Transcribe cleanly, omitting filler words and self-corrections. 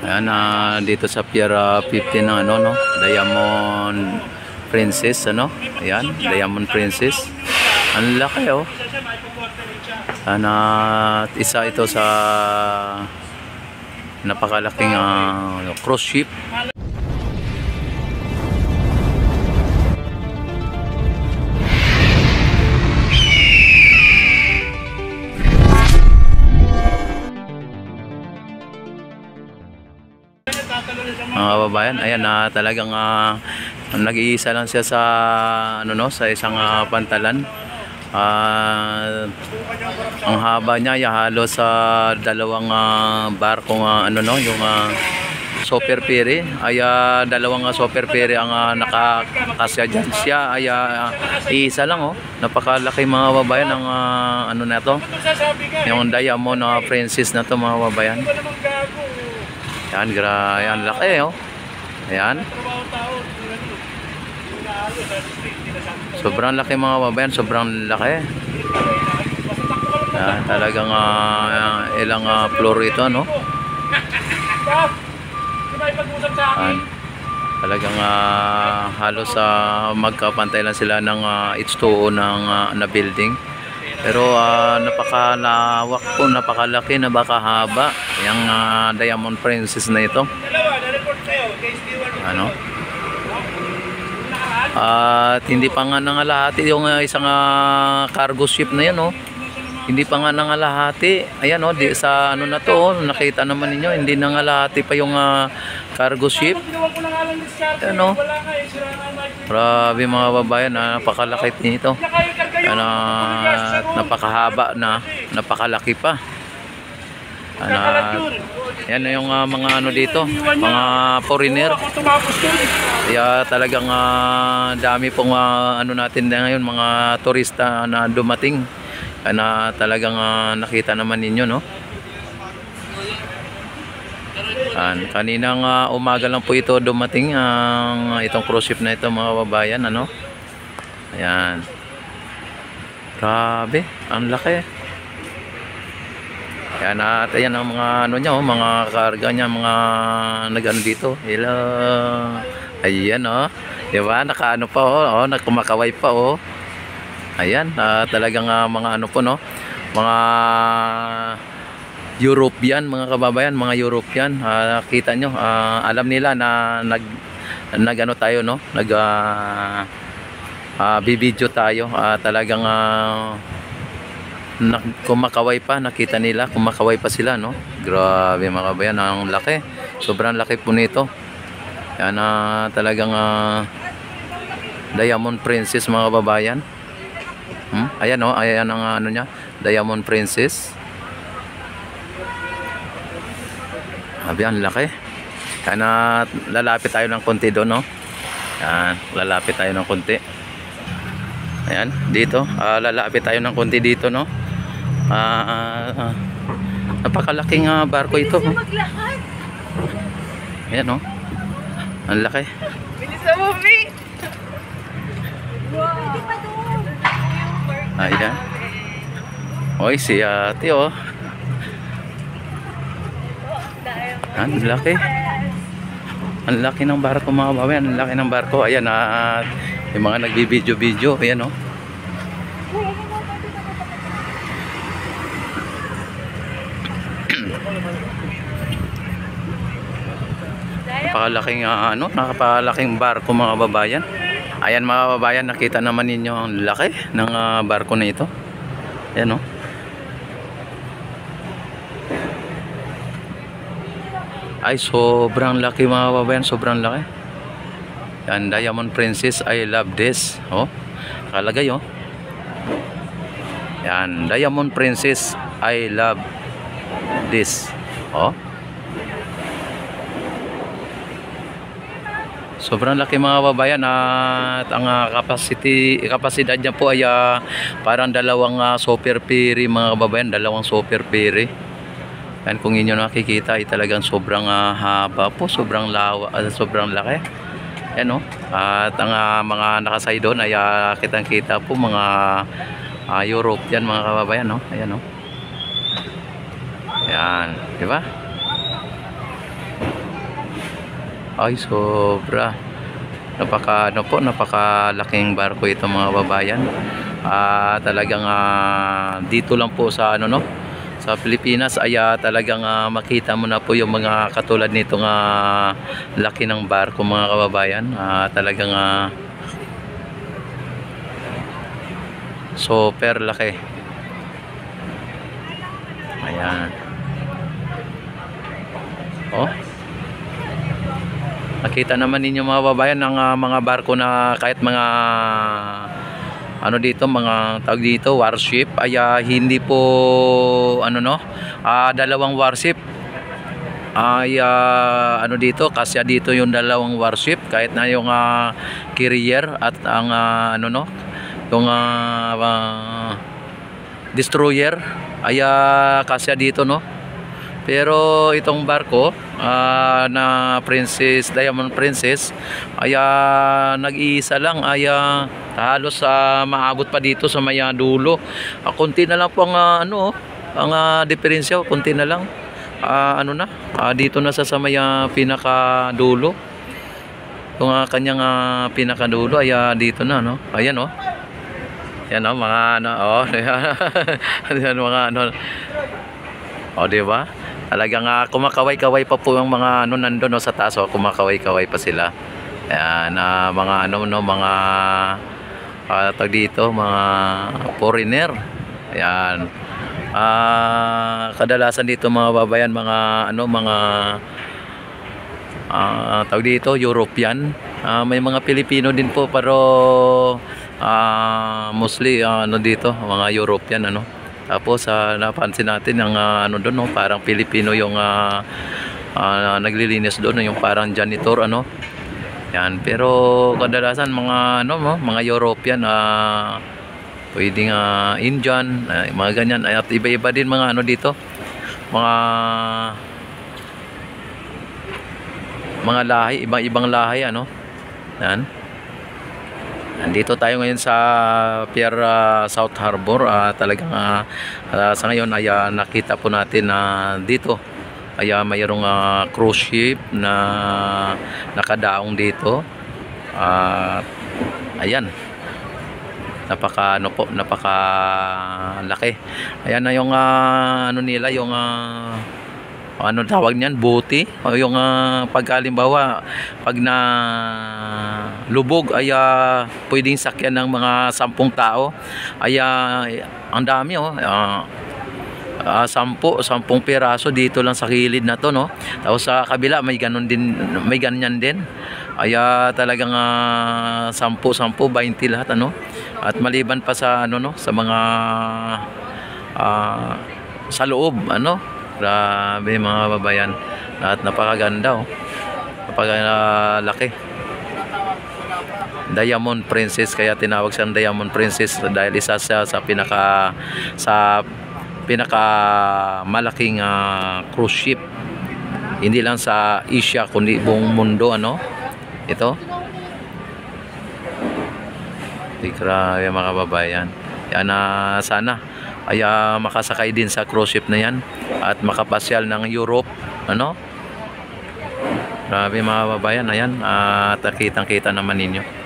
Ayan, dito sa Pier 15 ng ano, no? Diamond Princess, ano? Ayan, Diamond Princess. Ang laki, oh. Isa ito sa napakalaking cruise ship. Mga kababayan, ayan na talagang nag-iisa lang siya sa ano, no, sa isang pantalan. Ang haba niya ay halos sa dalawang barkong ano, no, yung Super Ferry ay dalawang Super Ferry ang nakakasya dyan. Siya ay iisa lang, oh. Napakalaki mga kababayan ang ano na to, yung Diamond Princess na to mga kababayan. Yan, yan, laki, oh. Ayan. Sobrang laki mga kababayan, sobrang laki. Yan, talagang ilang floor ito, no? Yan. Talagang halos magkapantay lang sila ng H2O na building. Pero napakalawak po, napakalaki, napakahaba yung Diamond Princess na ito. Ano? At hindi pa nga nangalahati yung isang cargo ship na yan, oh. Hindi pa nga nangalahati. Ayan, oh, sa ano na to, oh, nakita naman ninyo, hindi nangalahati pa yung cargo ship. Ayan, oh. Grabe mga babayan, napakalaki nito. Napakahaba na, napakalaki pa. Yan yung mga ano dito, mga foreigner. Kaya talagang dami pong ano natin ngayon, mga turista na dumating. Na talagang nakita naman ninyo, no? Kaninang umaga lang po ito dumating itong cruise ship na ito mga babayan, ano? Ayan. Grabe, ang laki. Ayan, at ayan ang mga ano niya, oh, mga karga niya, mga nag-ano dito. Hello. Ayan, oh. Diba? Naka-ano pa, oh, nagkumakaway pa, oh. Ayan, talagang mga ano po, no? Mga European, mga kababayan, mga European. Kita nyo, alam nila na nag-ano tayo, no? Bibidyo tayo. Talagang kumakaway pa, nakita nila, kumakaway pa sila, no? Grabe mga kababayan, ang laki. Sobrang laki po nito. Yan, talagang Diamond Princess mga kababayan. Ayan, oh, ayan ang ano niya, Diamond Princess. Ang laki. Yan, lalapit tayo ng konti doon, no? Yan, lalapit tayo ng konti. Ayan, dito, lalapit tayo ng konti dito, no? Napakalaking barko ito, no? Ayan, no? Ang laki. Bilis na mo, Mi! Wow! Ayan. Oy, si ate, oh. Ang laki. Ang laki ng barko mga kababayan. Ang laki ng barko. Ayan, yung mga nagbibidyo-video. Ayan, oh. Napakalaking ano, napakalaking barko mga kababayan. Ayan mga kababayan, nakita naman ninyo ang laki ng barko na ito. Ayan, oh. Ay, sobrang laki mga kababayan, sobrang laki. Yan, Diamond Princess, I love this. Oh, nakalagay, oh. Yan, Diamond Princess, I love this. Oh. Sobrang laki mga kababayan, at ang kapasidad niya po ay parang dalawang Super Ferry mga kababayan, dalawang Super Ferry. Yan, kung inyo nakikita ay talagang sobrang haba po, sobrang sobrang laki. Yan, oh. At ang mga nakasay doon ay kitang-kita po mga European mga kababayan, no? Ayan, oh. Ayan, di ba? Ay, sobra. Napakalaking barko ito mga babayan. Talagang dito lang po sa ano no, sa Pilipinas ay talagang makita mo na po yung mga katulad nitong laki ng barko mga kababayan. Talagang super laki. Ayan. Oh. Nakita naman ninyo mga babayan ng mga barko na kahit mga ano dito, mga tawag dito, warship ay hindi po ano no, dalawang warship ay ano dito, kasi dito yung dalawang warship kahit na yung carrier at ang ano no, yung destroyer ay kasi dito no. Pero itong barko na Diamond Princess ay nag-iisa lang ay halos maabot pa dito sa may dulo. Konti na lang po ang ano, ang diferensya, konti na lang. Ano na, dito na sa may pinakadulo. Yung kanyang pinakadulo ay dito na no. Ayan oh. Yan oh, mga ano oh. Ayan mga ano. O di ba? Talagang kumakaway-kaway pa po yung mga ano nandoon no, sa taas oh, kumakaway-kaway pa sila. Ayan, mga ano no, mga tag dito, mga foreigner. Ayan. Kadalasan dito mga babayan, mga ano, mga tawag dito, European. May mga Pilipino din po pero mostly ano dito, mga European ano. Tapos napansin natin ang ano doon no, parang Pilipino yung naglilinis doon, yung parang janitor ano. Yan, pero kadalasan mga ano mo, mga European pwedeng Indian, mga ganyan at iba-iba din mga ano dito. Mga lahi, ibang lahi ano. Yan. Nandito tayo ngayon sa Pier South Harbor. Talagang sa ngayon ay nakita po natin na dito ay mayroong cruise ship na nakadaong dito. Ayan. Napaka laki. Ayan na yung ano nila, yung ano tawag niyan, buti o yung pagkalimbawa pag na lubog ay pwedeng sakyan ng mga 10 tao ay ang dami oh, 10 piraso dito lang sa kilid na to no. Tapos sa kabila may ganun din, may ganyan din ay talagang 10, 20 lahat ano. At maliban pa sa ano no, sa mga sa loob ano. Grabe mga babayan, at napakaganda oh, napakalaki. Diamond Princess, kaya tinawag siyang Diamond Princess dahil isa siya sa pinaka malaking cruise ship, hindi lang sa Asia kundi buong mundo ano. Ito grabe mga babayan. Yan, sana ay makasakay din sa cruise ship na yan at makapasyal ng Europe ano. Grabe mga babayan, ayan, at kitang-kita naman ninyo.